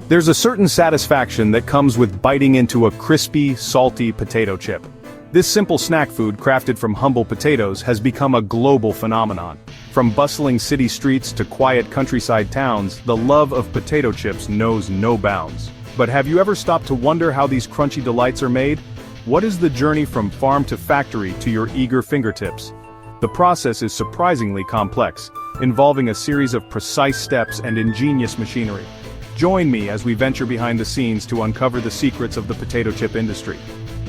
There's a certain satisfaction that comes with biting into a crispy, salty potato chip. This simple snack food crafted from humble potatoes has become a global phenomenon. From bustling city streets to quiet countryside towns, the love of potato chips knows no bounds. But have you ever stopped to wonder how these crunchy delights are made? What is the journey from farm to factory to your eager fingertips? The process is surprisingly complex, involving a series of precise steps and ingenious machinery. Join me as we venture behind the scenes to uncover the secrets of the potato chip industry.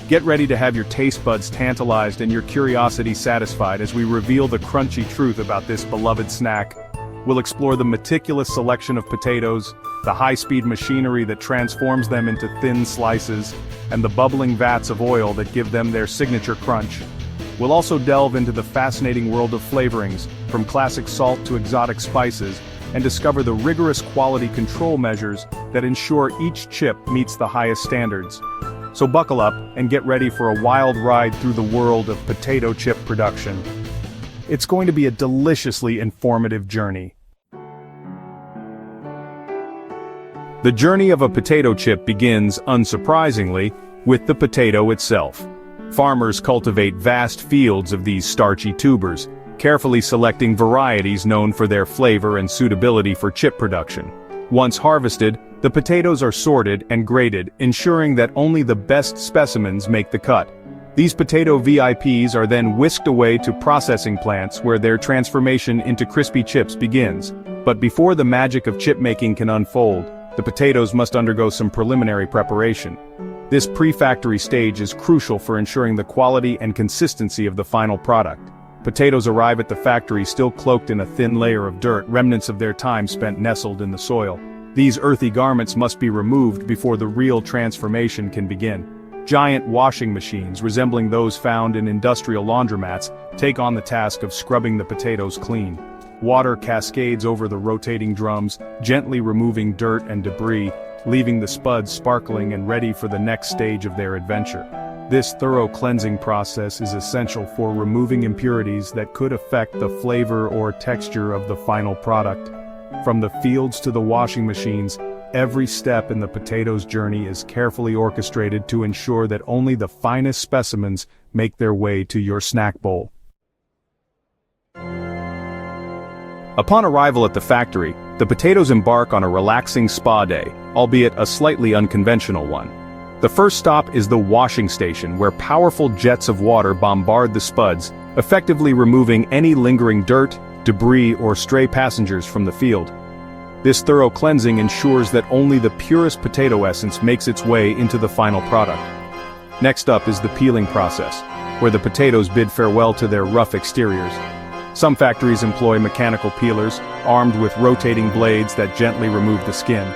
Get ready to have your taste buds tantalized and your curiosity satisfied as we reveal the crunchy truth about this beloved snack. We'll explore the meticulous selection of potatoes, the high-speed machinery that transforms them into thin slices, and the bubbling vats of oil that give them their signature crunch. We'll also delve into the fascinating world of flavorings, from classic salt to exotic spices, and discover the rigorous quality control measures that ensure each chip meets the highest standards. So buckle up and get ready for a wild ride through the world of potato chip production. It's going to be a deliciously informative journey. The journey of a potato chip begins, unsurprisingly, with the potato itself. Farmers cultivate vast fields of these starchy tubers, carefully selecting varieties known for their flavor and suitability for chip production. Once harvested, the potatoes are sorted and graded, ensuring that only the best specimens make the cut. These potato VIPs are then whisked away to processing plants where their transformation into crispy chips begins. But before the magic of chip making can unfold, the potatoes must undergo some preliminary preparation. This pre-factory stage is crucial for ensuring the quality and consistency of the final product. Potatoes arrive at the factory still cloaked in a thin layer of dirt, remnants of their time spent nestled in the soil. These earthy garments must be removed before the real transformation can begin. Giant washing machines, resembling those found in industrial laundromats, take on the task of scrubbing the potatoes clean. Water cascades over the rotating drums, gently removing dirt and debris, leaving the spuds sparkling and ready for the next stage of their adventure. This thorough cleansing process is essential for removing impurities that could affect the flavor or texture of the final product. From the fields to the washing machines, every step in the potato's journey is carefully orchestrated to ensure that only the finest specimens make their way to your snack bowl. Upon arrival at the factory, the potatoes embark on a relaxing spa day, albeit a slightly unconventional one. The first stop is the washing station, where powerful jets of water bombard the spuds, effectively removing any lingering dirt, debris, or stray passengers from the field. This thorough cleansing ensures that only the purest potato essence makes its way into the final product. Next up is the peeling process, where the potatoes bid farewell to their rough exteriors. Some factories employ mechanical peelers, armed with rotating blades that gently remove the skin.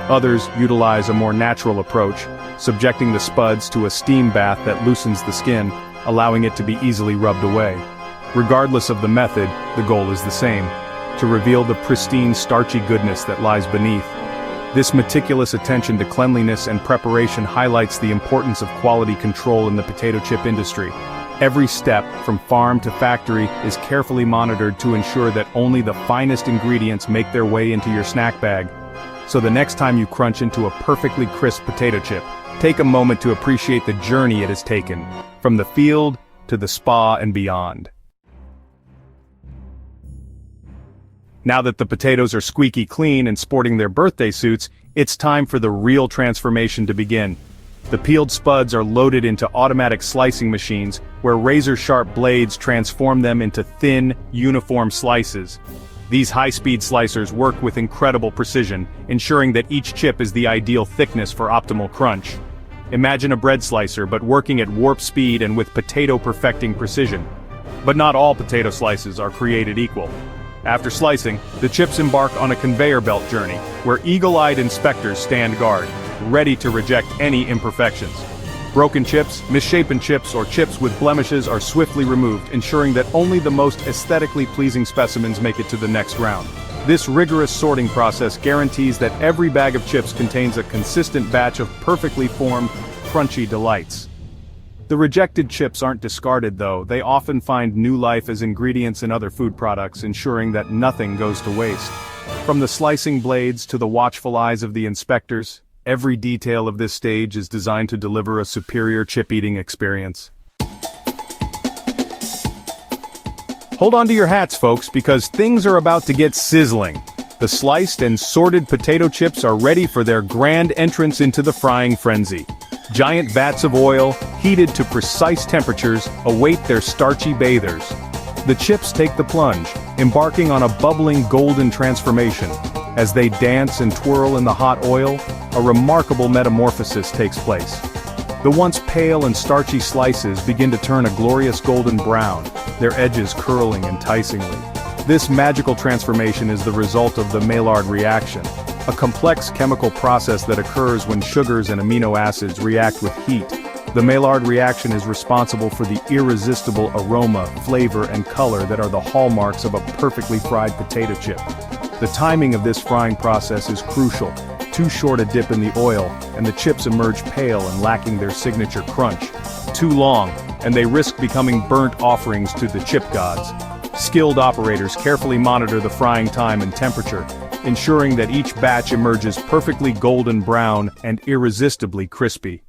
Others utilize a more natural approach, subjecting the spuds to a steam bath that loosens the skin, allowing it to be easily rubbed away. Regardless of the method, the goal is the same: to reveal the pristine starchy goodness that lies beneath. This meticulous attention to cleanliness and preparation highlights the importance of quality control in the potato chip industry. Every step, from farm to factory, is carefully monitored to ensure that only the finest ingredients make their way into your snack bag. So the next time you crunch into a perfectly crisp potato chip, take a moment to appreciate the journey it has taken, from the field to the spa and beyond. Now that the potatoes are squeaky clean and sporting their birthday suits, it's time for the real transformation to begin. The peeled spuds are loaded into automatic slicing machines, where razor-sharp blades transform them into thin, uniform slices. These high-speed slicers work with incredible precision, ensuring that each chip is the ideal thickness for optimal crunch. Imagine a bread slicer, but working at warp speed and with potato-perfecting precision. But not all potato slices are created equal. After slicing, the chips embark on a conveyor belt journey, where eagle-eyed inspectors stand guard, ready to reject any imperfections. Broken chips, misshapen chips, or chips with blemishes are swiftly removed, ensuring that only the most aesthetically pleasing specimens make it to the next round. This rigorous sorting process guarantees that every bag of chips contains a consistent batch of perfectly formed, crunchy delights. The rejected chips aren't discarded though, they often find new life as ingredients in other food products, ensuring that nothing goes to waste. From the slicing blades to the watchful eyes of the inspectors, every detail of this stage is designed to deliver a superior chip-eating experience. Hold on to your hats, folks, because things are about to get sizzling. The sliced and sorted potato chips are ready for their grand entrance into the frying frenzy. Giant vats of oil, heated to precise temperatures, await their starchy bathers. The chips take the plunge, embarking on a bubbling golden transformation. As they dance and twirl in the hot oil, a remarkable metamorphosis takes place. The once pale and starchy slices begin to turn a glorious golden brown, their edges curling enticingly. This magical transformation is the result of the Maillard reaction, a complex chemical process that occurs when sugars and amino acids react with heat. The Maillard reaction is responsible for the irresistible aroma, flavor, and color that are the hallmarks of a perfectly fried potato chip. The timing of this frying process is crucial. Too short a dip in the oil, and the chips emerge pale and lacking their signature crunch. Too long, and they risk becoming burnt offerings to the chip gods. Skilled operators carefully monitor the frying time and temperature, ensuring that each batch emerges perfectly golden brown and irresistibly crispy.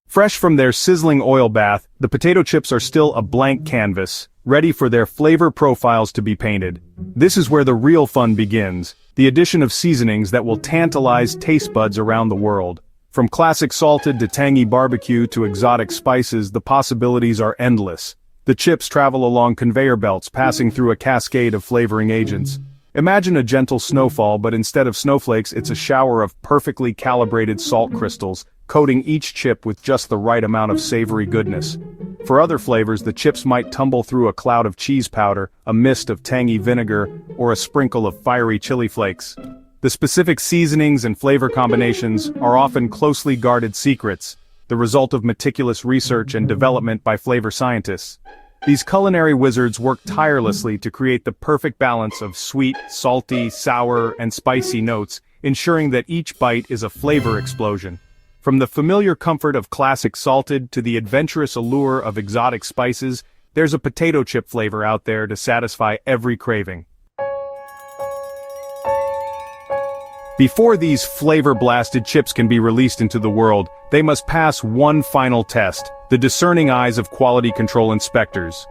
Fresh from their sizzling oil bath, the potato chips are still a blank canvas, ready for their flavor profiles to be painted. This is where the real fun begins, the addition of seasonings that will tantalize taste buds around the world. From classic salted to tangy barbecue to exotic spices, the possibilities are endless. The chips travel along conveyor belts, passing through a cascade of flavoring agents. Imagine a gentle snowfall, but instead of snowflakes, it's a shower of perfectly calibrated salt crystals, coating each chip with just the right amount of savory goodness. For other flavors, the chips might tumble through a cloud of cheese powder, a mist of tangy vinegar, or a sprinkle of fiery chili flakes. The specific seasonings and flavor combinations are often closely guarded secrets, the result of meticulous research and development by flavor scientists. These culinary wizards work tirelessly to create the perfect balance of sweet, salty, sour, and spicy notes, ensuring that each bite is a flavor explosion. From the familiar comfort of classic salted to the adventurous allure of exotic spices, there's a potato chip flavor out there to satisfy every craving. Before these flavor-blasted chips can be released into the world, they must pass one final test, the discerning eyes of quality control inspectors.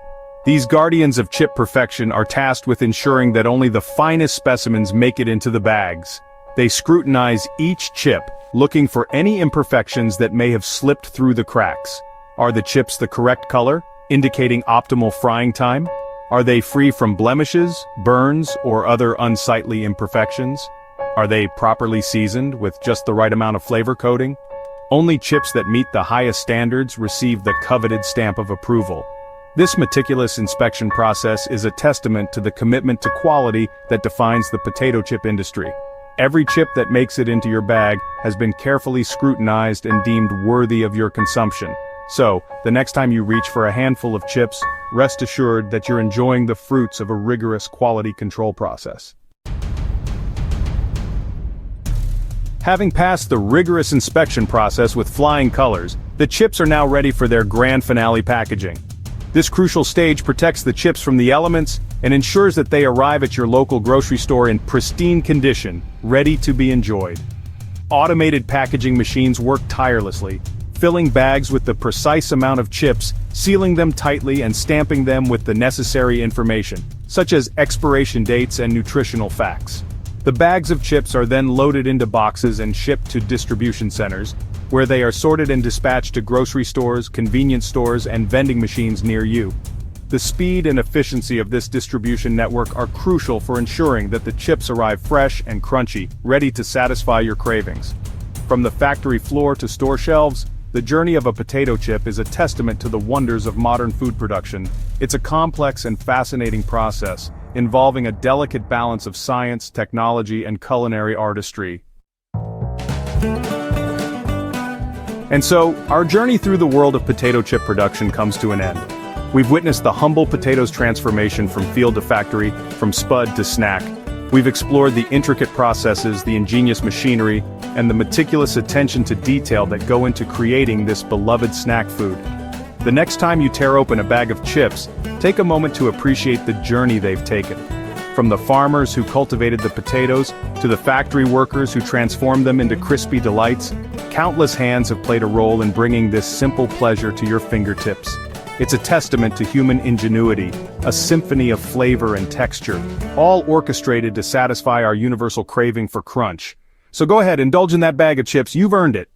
These guardians of chip perfection are tasked with ensuring that only the finest specimens make it into the bags. They scrutinize each chip, looking for any imperfections that may have slipped through the cracks. Are the chips the correct color, indicating optimal frying time? Are they free from blemishes, burns, or other unsightly imperfections? Are they properly seasoned with just the right amount of flavor coating? Only chips that meet the highest standards receive the coveted stamp of approval. This meticulous inspection process is a testament to the commitment to quality that defines the potato chip industry. Every chip that makes it into your bag has been carefully scrutinized and deemed worthy of your consumption. So, the next time you reach for a handful of chips, rest assured that you're enjoying the fruits of a rigorous quality control process. Having passed the rigorous inspection process with flying colors, the chips are now ready for their grand finale packaging. This crucial stage protects the chips from the elements and ensures that they arrive at your local grocery store in pristine condition, ready to be enjoyed. Automated packaging machines work tirelessly, filling bags with the precise amount of chips, sealing them tightly and stamping them with the necessary information, such as expiration dates and nutritional facts. The bags of chips are then loaded into boxes and shipped to distribution centers, where they are sorted and dispatched to grocery stores, convenience stores, and vending machines near you. The speed and efficiency of this distribution network are crucial for ensuring that the chips arrive fresh and crunchy, ready to satisfy your cravings. From the factory floor to store shelves, the journey of a potato chip is a testament to the wonders of modern food production. It's a complex and fascinating process, involving a delicate balance of science, technology, and culinary artistry. And so, our journey through the world of potato chip production comes to an end. We've witnessed the humble potato's transformation from field to factory, from spud to snack. We've explored the intricate processes, the ingenious machinery, and the meticulous attention to detail that go into creating this beloved snack food. The next time you tear open a bag of chips, take a moment to appreciate the journey they've taken. From the farmers who cultivated the potatoes, to the factory workers who transformed them into crispy delights, countless hands have played a role in bringing this simple pleasure to your fingertips. It's a testament to human ingenuity, a symphony of flavor and texture, all orchestrated to satisfy our universal craving for crunch. So go ahead, indulge in that bag of chips, you've earned it.